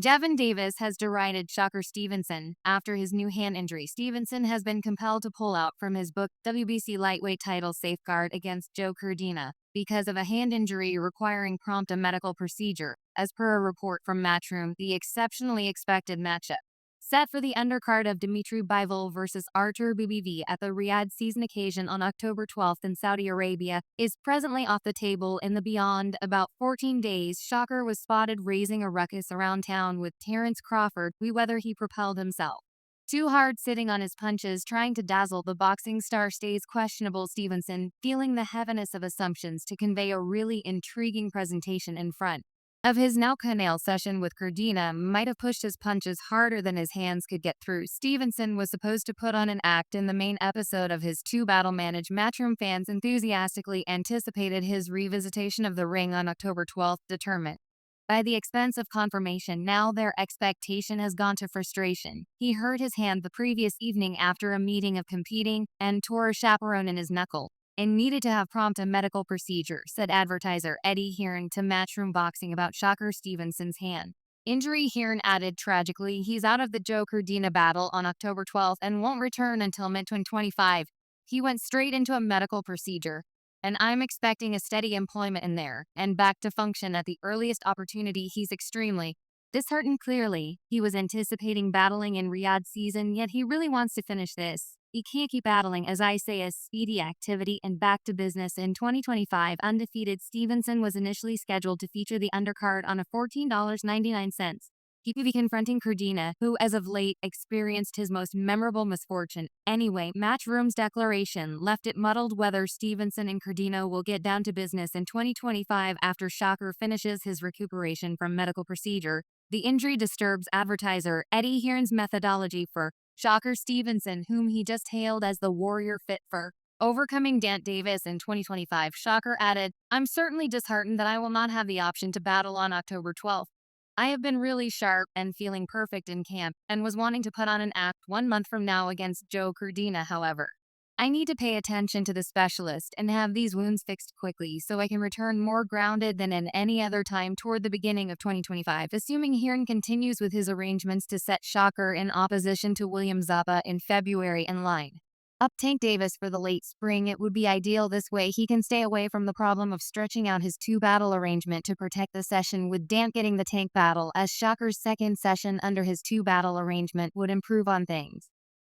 Javon Davis has derided Shakur Stevenson after his new hand injury. Stevenson has been compelled to pull out from his book WBC lightweight title safeguard against Joe Cardina because of a hand injury requiring prompt a medical procedure, as per a report from Matchroom. The exceptionally expected matchup, set for the undercard of Dimitri Bivol versus Artur Beterbiev at the Riyadh season occasion on October 12th in Saudi Arabia, is presently off the table. In the beyond about 14 days, Shakur was spotted raising a ruckus around town with Terrence Crawford, whether he propelled himself too hard sitting on his punches, trying to dazzle the boxing star stays questionable. Stevenson, feeling the heaviness of assumptions to convey a really intriguing presentation in front of his now canal session with Cardina, might have pushed his punches harder than his hands could get through. Stevenson was supposed to put on an act in the main episode of his two-battle managed Matchroom. Fans enthusiastically anticipated his revisitation of the ring on October 12th, determined by the expense of confirmation. Now their expectation has gone to frustration. He hurt his hand the previous evening after a meeting of competing and tore a chaperone in his knuckle and needed to have prompt a medical procedure, said advertiser Eddie Hearn to Matchroom Boxing about Shakur Stevenson's hand injury. Hearn added, tragically, he's out of the Joe Cardina battle on October 12th and won't return until mid-2025. He went straight into a medical procedure, and I'm expecting a steady employment in there and back to function at the earliest opportunity. He's extremely disheartened. Clearly, he was anticipating battling in Riyadh season, yet he really wants to finish this. He can't keep battling, as I say, a speedy activity and back to business in 2025. Undefeated, Stevenson was initially scheduled to feature the undercard on a $14.99. He could be confronting Cardina, who as of late experienced his most memorable misfortune. Anyway, Matchroom's declaration left it muddled whether Stevenson and Cardina will get down to business in 2025 after Shakur finishes his recuperation from medical procedure. The injury disturbs advertiser Eddie Hearn's methodology for Shakur Stevenson, whom he just hailed as the warrior fit for overcoming Dant Davis in 2025. Shakur added, I'm certainly disheartened that I will not have the option to battle on October 12th. I have been really sharp and feeling perfect in camp and was wanting to put on an act 1 month from now against Joe Cardina. However, I need to pay attention to the specialist and have these wounds fixed quickly so I can return more grounded than in any other time toward the beginning of 2025. Assuming Hearn continues with his arrangements to set Shakur in opposition to William Zappa in February and line up Tank Davis for the late spring, it would be ideal. This way he can stay away from the problem of stretching out his two-battle arrangement to protect the session with Dant getting the Tank battle, as Shakur's second session under his two-battle arrangement would improve on things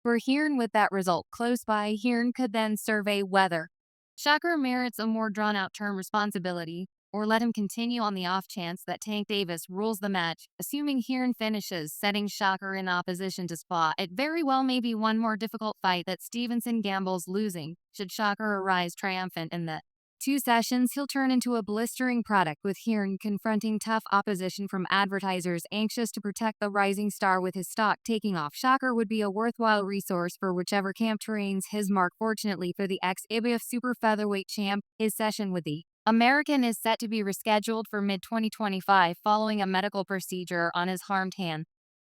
for Hearn. With that result close by, Hearn could then survey whether Shakur merits a more drawn-out term responsibility or let him continue on the off chance that Tank Davis rules the match. Assuming Hearn finishes, setting Shakur in opposition to Spa, it very well may be one more difficult fight that Stevenson gambles losing. Should Shakur arise triumphant in the two sessions, he'll turn into a blistering product, with Hearn confronting tough opposition from advertisers anxious to protect the rising star. With his stock taking off, Shakur would be a worthwhile resource for whichever camp terrains his mark. Fortunately for the ex-IBF super featherweight champ, his session with the American is set to be rescheduled for mid-2025 following a medical procedure on his harmed hand.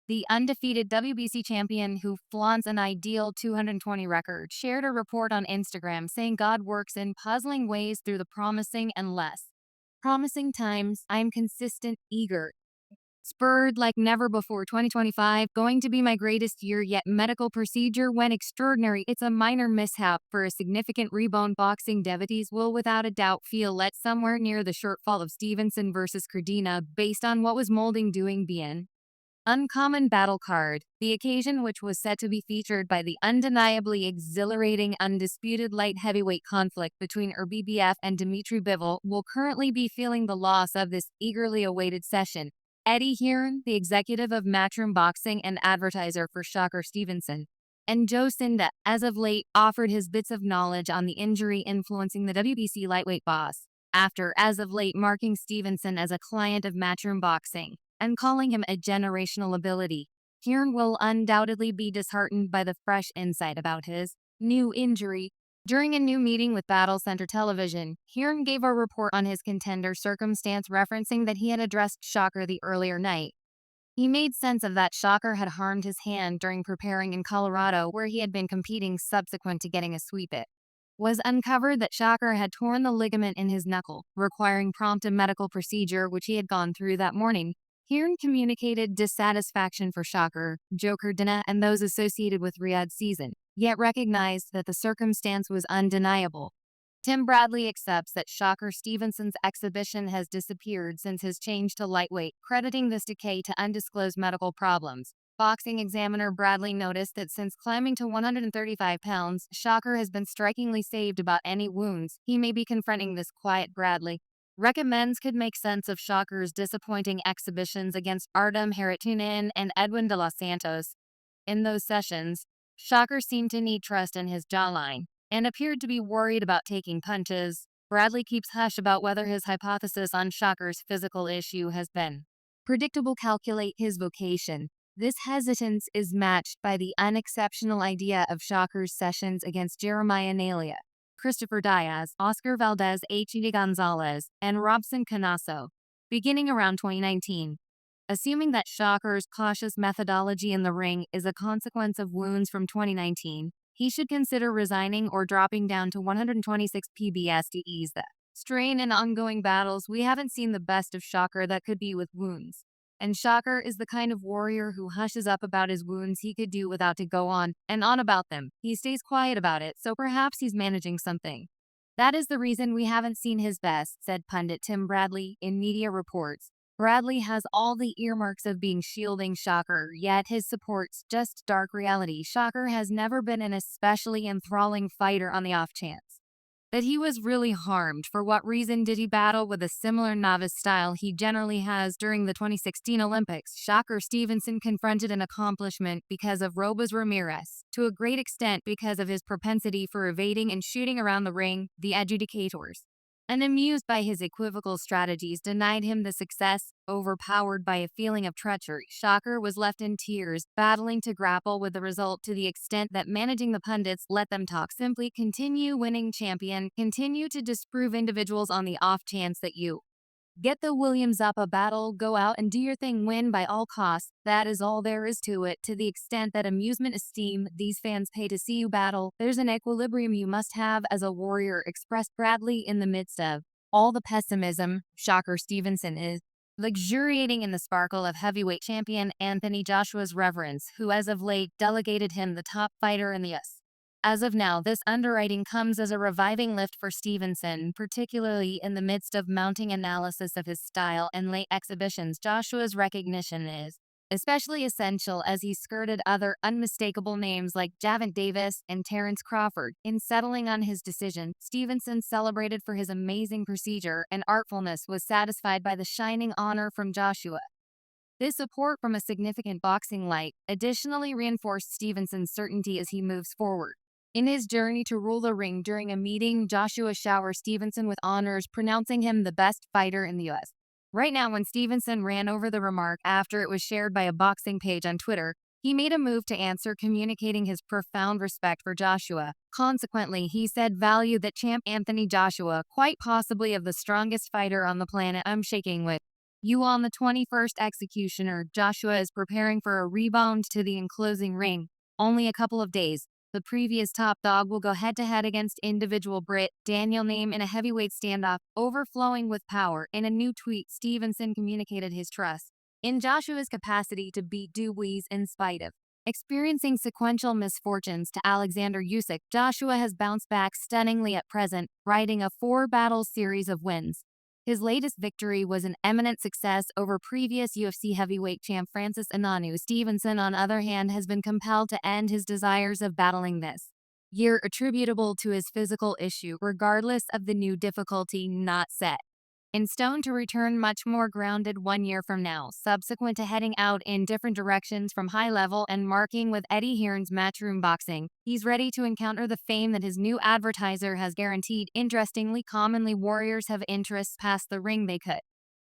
The undefeated WBC champion, who flaunts an ideal 220 record, shared a report on Instagram saying God works in puzzling ways through the promising and less promising times. I'm consistent, eager, spurred like never before. 2025 going to be my greatest year yet. Medical procedure went extraordinary. It's a minor mishap for a significant rebound. Boxing devotees will without a doubt feel let somewhere near the shortfall of Stevenson versus Cardina based on what was molding doing bien uncommon battle card. The occasion, which was set to be featured by the undeniably exhilarating undisputed light heavyweight conflict between Beterbiev and Dimitri Bivol, will currently be feeling the loss of this eagerly awaited session. Eddie Hearn, the executive of Matchroom Boxing and advertiser for Shakur Stevenson, and Joe Sinda, as of late, offered his bits of knowledge on the injury influencing the WBC lightweight boss, after, as of late, marking Stevenson as a client of Matchroom Boxing and calling him a generational ability. Hearn will undoubtedly be disheartened by the fresh insight about his new injury. During a new meeting with Battle Center Television, Hearn gave a report on his contender circumstance, referencing that he had addressed Shakur the earlier night. He made sense of that Shakur had harmed his hand during preparing in Colorado, where he had been competing subsequent to getting a sweep. It was uncovered that Shakur had torn the ligament in his knuckle, requiring prompt a medical procedure, which he had gone through that morning. Hearn communicated dissatisfaction for Shakur, Gervonta, and those associated with Riyadh's season, yet recognized that the circumstance was undeniable. Tim Bradley accepts that Shakur Stevenson's exhibition has disappeared since his change to lightweight, crediting this decay to undisclosed medical problems. Boxing examiner Bradley noticed that since climbing to 135 pounds, Shakur has been strikingly saved about any wounds he may be confronting. This quiet Bradley recommends could make sense of Shakur's disappointing exhibitions against Artem Haritunin and Edwin de los Santos. In those sessions, Shakur seemed to need trust in his jawline and appeared to be worried about taking punches. Bradley keeps hush about whether his hypothesis on Shakur's physical issue has been predictable. Calculate his vocation. This hesitance is matched by the unexceptional idea of Shakur's sessions against Jeremiah Nalia, Christopher Diaz, Oscar Valdez, H.D. Gonzalez, and Robson Canasso, beginning around 2019. Assuming that Shakur's cautious methodology in the ring is a consequence of wounds from 2019, he should consider resigning or dropping down to 126 PBS to ease the strain in ongoing battles. We haven't seen the best of Shakur that could be with wounds. And Shakur is the kind of warrior who hushes up about his wounds he could do without to go on and on about them. He stays quiet about it, so perhaps he's managing something. That is the reason we haven't seen his best, said pundit Tim Bradley in media reports. Bradley has all the earmarks of being shielding Shakur, yet his support's just dark reality. Shakur has never been an especially enthralling fighter. On the off chance that he was really harmed, for what reason did he battle with a similar novice style he generally has during the 2016 Olympics? Shakur Stevenson confronted an accomplishment because of Robas Ramirez, to a great extent because of his propensity for evading and shooting around the ring. The adjudicators, unamused by his equivocal strategies, denied him the success. Overpowered by a feeling of treachery, Shakur was left in tears, battling to grapple with the result to the extent that managing the pundits let them talk. Simply continue winning, champion. Continue to disprove individuals on the off chance that you get the Williams up a battle, go out and do your thing, win by all costs. That is all there is to it. To the extent that amusement, esteem, these fans pay to see you battle, there's an equilibrium you must have as a warrior, expressed Bradley in the midst of all the pessimism. Shakur Stevenson is luxuriating in the sparkle of heavyweight champion Anthony Joshua's reverence, who as of late delegated him the top fighter in the U.S. As of now, this underwriting comes as a reviving lift for Stevenson, particularly in the midst of mounting analysis of his style and late exhibitions. Joshua's recognition is especially essential as he skirted other unmistakable names like Javante Davis and Terrence Crawford. In settling on his decision, Stevenson, celebrated for his amazing procedure and artfulness, was satisfied by the shining honor from Joshua. This support from a significant boxing light additionally reinforced Stevenson's certainty as he moves forward in his journey to rule the ring. During a meeting, Joshua showered Stevenson with honors, pronouncing him the best fighter in the U.S. Right now, when Stevenson ran over the remark after it was shared by a boxing page on Twitter, he made a move to answer, communicating his profound respect for Joshua. Consequently, he said, value that champ Anthony Joshua, quite possibly of the strongest fighter on the planet. I'm shaking with you on the 21st executioner. Joshua is preparing for a rebound to the enclosing ring. Only a couple of days. The previous top dog will go head-to-head against individual Brit Daniel Name in a heavyweight standoff, overflowing with power. In a new tweet, Stevenson communicated his trust in Joshua's capacity to beat Dubois in spite of experiencing sequential misfortunes to Alexander Usyk. Joshua has bounced back stunningly at present, riding a 4-battle series of wins. His latest victory was an eminent success over previous UFC heavyweight champ Francis Ngannou. Stevenson, on the other hand, has been compelled to end his desires of battling this year, attributable to his physical issue, regardless of the new difficulty not set in stone, to return much more grounded 1 year from now. Subsequent to heading out in different directions from high level and marking with Eddie Hearn's Matchroom Boxing, he's ready to encounter the fame that his new advertiser has guaranteed. Interestingly, commonly warriors have interests past the ring. They could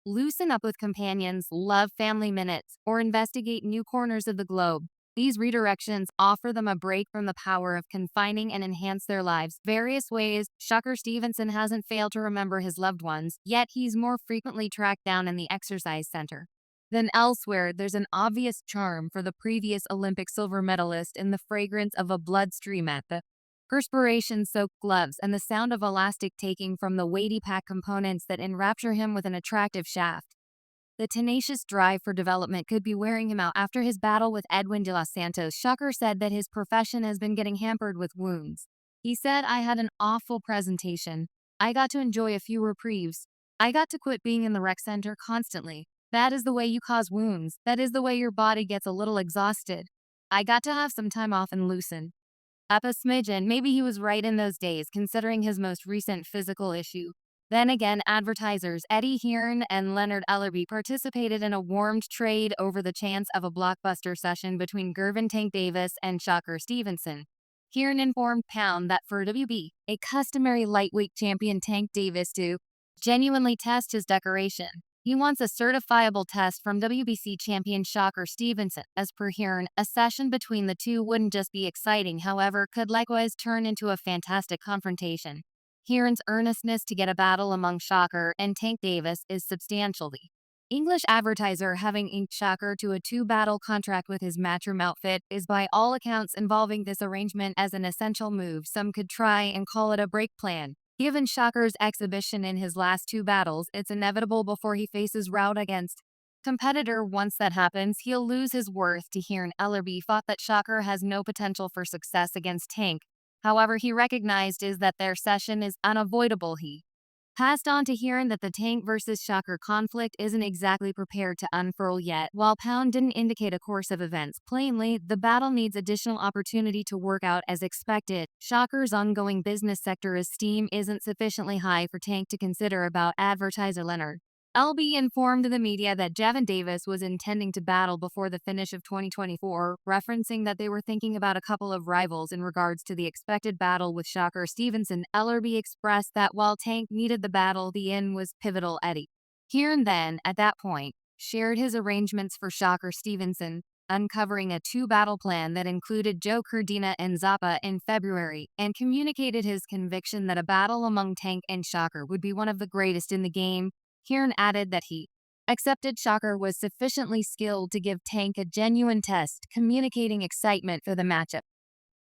loosen up with companions, love family minutes, or investigate new corners of the globe. These redirections offer them a break from the power of confining and enhance their lives various ways. Shakur Stevenson hasn't failed to remember his loved ones, yet he's more frequently tracked down in the exercise center than elsewhere. There's an obvious charm for the previous Olympic silver medalist in the fragrance of a bloodstream at the perspiration-soaked gloves and the sound of elastic taking from the weighty pack components that enrapture him with an attractive shaft. The tenacious drive for development could be wearing him out after his battle with Edwin de los Santos. Shakur said that his profession has been getting hampered with wounds. He said, "I had an awful presentation. I got to enjoy a few reprieves. I got to quit being in the rec center constantly. That is the way you cause wounds. That is the way your body gets a little exhausted. I got to have some time off and loosen up a smidgen." Maybe he was right in those days, considering his most recent physical issue. Then again, advertisers Eddie Hearn and Leonard Ellerby participated in a warmed trade over the chance of a blockbuster session between Gervonta Tank Davis and Shakur Stevenson. Hearn informed Pound that for WB, a customary lightweight champion Tank Davis to genuinely test his decoration. He wants a certifiable test from WBC champion Shakur Stevenson. As per Hearn, a session between the two wouldn't just be exciting, however, could likewise turn into a fantastic confrontation. Hearn's earnestness to get a battle among Shakur and Tank Davis is substantial. The English advertiser having inked Shakur to a two-battle contract with his Matchroom outfit is by all accounts involving this arrangement as an essential move. Some could try and call it a break plan. Given Shakur's exhibition in his last two battles, it's inevitable before he faces rout against competitor. Once that happens, he'll lose his worth. To Hearn, Ellerby thought that Shakur has no potential for success against Tank. However, he recognized is that their session is unavoidable. He passed on to Hearn that the Tank versus Shakur conflict isn't exactly prepared to unfurl yet. While Pound didn't indicate a course of events plainly, the battle needs additional opportunity to work out as expected. Shakur's ongoing business sector esteem isn't sufficiently high for Tank to consider about advertiser Leonard Ellerby informed the media that Gervonta Davis was intending to battle before the finish of 2024, referencing that they were thinking about a couple of rivals in regards to the expected battle with Shakur Stevenson. Ellerby expressed that while Tank needed the battle, the end was pivotal. Eddie Hearn then, at that point, shared his arrangements for Shakur Stevenson, uncovering a two-battle plan that included Joe Cardina and Zappa in February, and communicated his conviction that a battle among Tank and Shakur would be one of the greatest in the game. Hearn added that he accepted Shakur was sufficiently skilled to give Tank a genuine test, communicating excitement for the matchup.